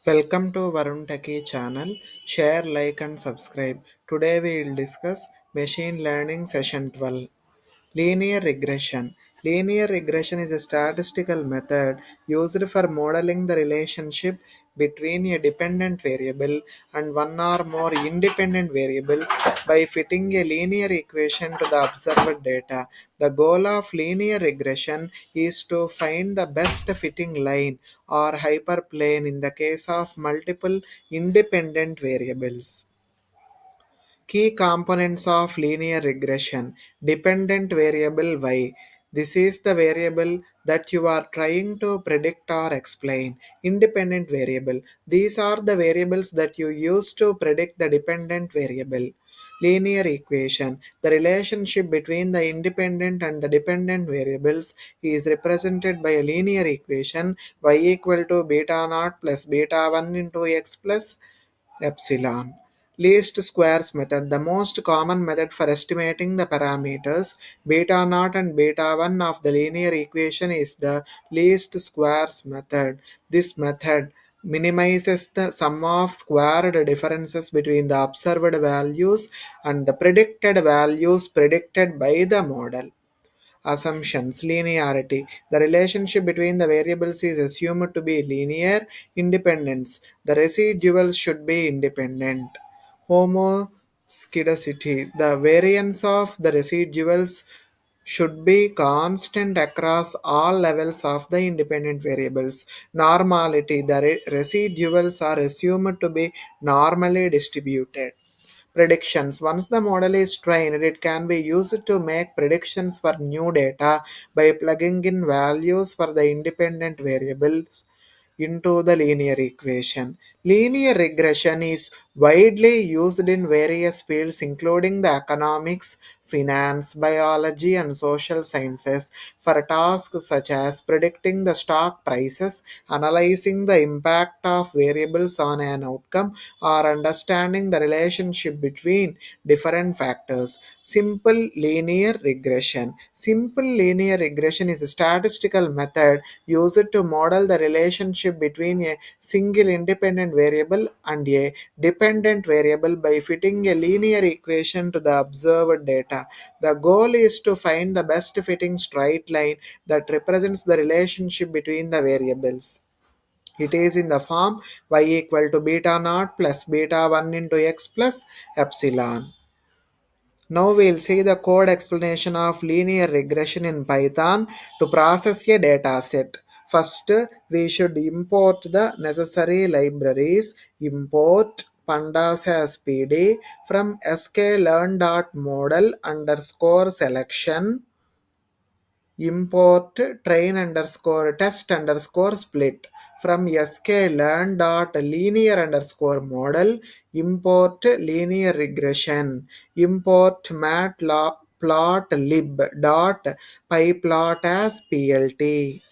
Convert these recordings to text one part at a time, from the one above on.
Welcome to Varun Techie channel. Share, like and subscribe. Today we will discuss Machine Learning Session 12. Linear regression. Linear regression is a statistical method used for modeling the relationship between a dependent variable and one or more independent variables by fitting a linear equation to the observed data. The goal of linear regression is to find the best fitting line or hyperplane in the case of multiple independent variables. Key components of linear regression. Dependent variable y. This is the variable that you are trying to predict or explain. Independent variable. These are the variables that you use to predict the dependent variable. Linear equation. The relationship between the independent and the dependent variables is represented by a linear equation y equal to beta naught plus beta 1 into x plus epsilon. Least squares method, the most common method for estimating the parameters beta naught and beta 1 of the linear equation is the least squares method. This method minimizes the sum of squared differences between the observed values and the predicted values predicted by the model. Assumptions. Linearity. The relationship between the variables is assumed to be linear. Independence. The residuals should be independent. Homoscedasticity. The variance of the residuals should be constant across all levels of the independent variables. Normality. The residuals are assumed to be normally distributed. Predictions. Once the model is trained, it can be used to make predictions for new data by plugging in values for the independent variables into the linear equation. Linear regression is widely used in various fields, including the economics, finance, biology, and social sciences, for tasks such as predicting the stock prices, analyzing the impact of variables on an outcome, or understanding the relationship between different factors. Simple linear regression. Simple linear regression is a statistical method used to model the relationship between a single independent variable and a dependent variable by fitting a linear equation to the observed data. The goal is to find the best fitting straight line that represents the relationship between the variables. It is in the form y equal to beta naught plus beta 1 into x plus epsilon. Now we'll see the code explanation of linear regression in Python to process a data set. First, we should import the necessary libraries. Import pandas as pd from sklearn.model underscore selection. Import train underscore test underscore split from sklearn dot linear underscore model. Import linear regression. Import matplotlib dot pyplot as plt.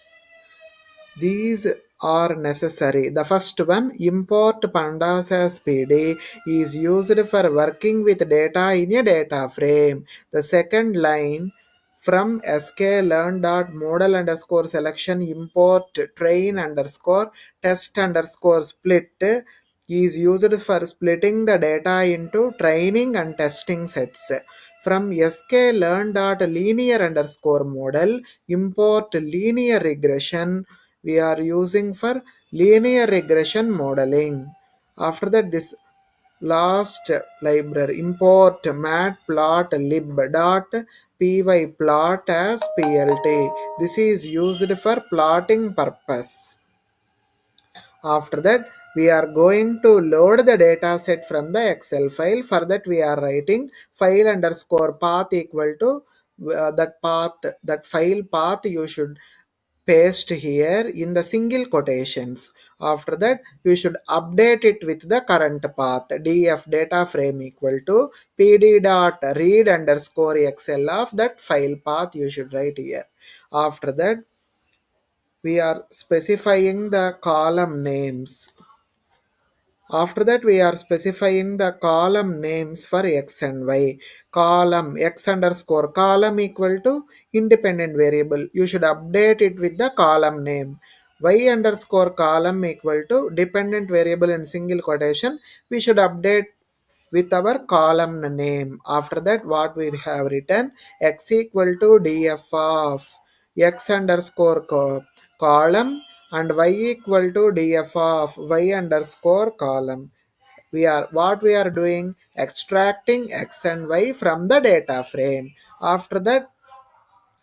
These are necessary. The first one, import pandas as pd, is used for working with data in a data frame. The second line, from sklearn.model underscore selection import train underscore test underscore split, is used for splitting the data into training and testing sets. From sklearn.linear underscore model import linear regression, we are using for linear regression modeling. After that, this last library, import matplotlib dot pyplot as plt. This is used for plotting purpose. After that, we are going to load the data set from the Excel file. For that, we are writing file underscore path equal to that path, that file path you should paste here in the single quotations. After that, you should update it with the current path. Df data frame equal to pd dot read underscore xl of that file path you should write here. After that, we are specifying the column names. After that, we are specifying the column names for x and y. Column x underscore column equal to independent variable. You should update it with the column name. y underscore column equal to dependent variable in single quotation. We should update with our column name. After that, what we have written, x equal to df of x underscore column and y equal to df of y underscore column. We are what we are doing, extracting x and y from the data frame. After that,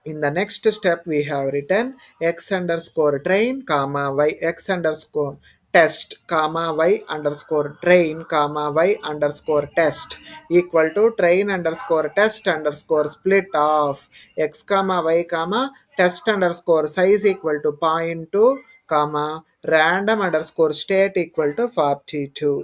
in the next step we have written x underscore train comma y x underscore test comma y underscore train comma y underscore test equal to train underscore test underscore split of x comma y comma test underscore size equal to point 0.2 comma random underscore state equal to 42.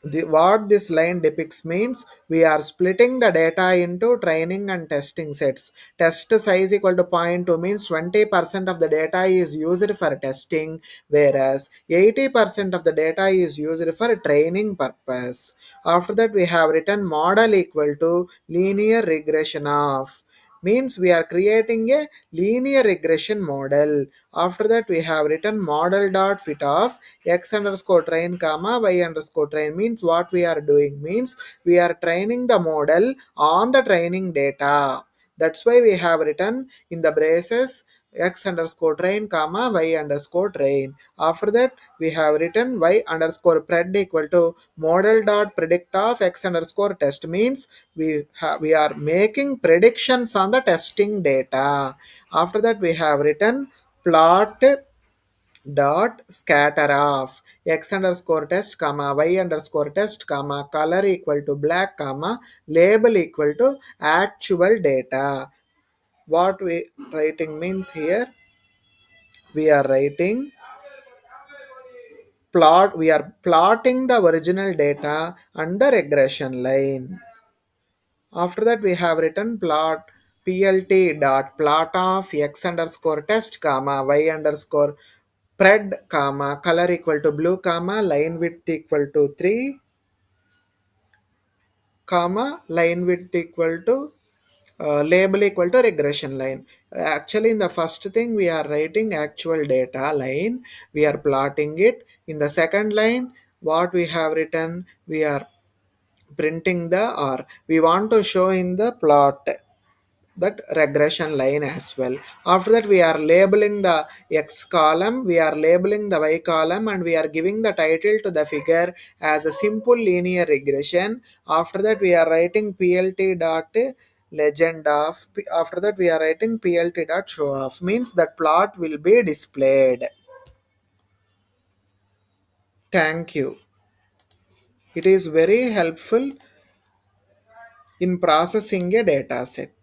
What this line depicts means we are splitting the data into training and testing sets. Test size equal to zero point 0.2 means 20% of the data is used for testing, whereas 80% of the data is used for training purpose. After that, we have written model equal to linear regression of, means we are creating a linear regression model. After that, we have written model dot fit of x underscore train comma y underscore train, means what we are doing means we are training the model on the training data. That's why we have written in the braces x underscore train comma y underscore train. After that, we have written y underscore pred equal to model dot predict of x underscore test, means we are making predictions on the testing data. After that, we have written plot dot scatter of x underscore test comma y underscore test comma color equal to black comma label equal to actual data. What we writing means here, we are writing plot, we are plotting the original data and the regression line. After that, we have written plot plt dot plot of x underscore test comma y underscore pred comma color equal to blue comma line width equal to 3 comma line width equal to label equal to regression line. Actually, in the first thing we are writing actual data line, we are plotting it. In the second line, what we have written, we are printing the, or we want to show in the plot that regression line as well. After that, we are labeling the x column, we are labeling the y column, and we are giving the title to the figure as a simple linear regression. After that, we are writing plt dot legend of, after that we are writing plt dot show off, means that plot will be displayed. Thank you. It is very helpful in processing a data set.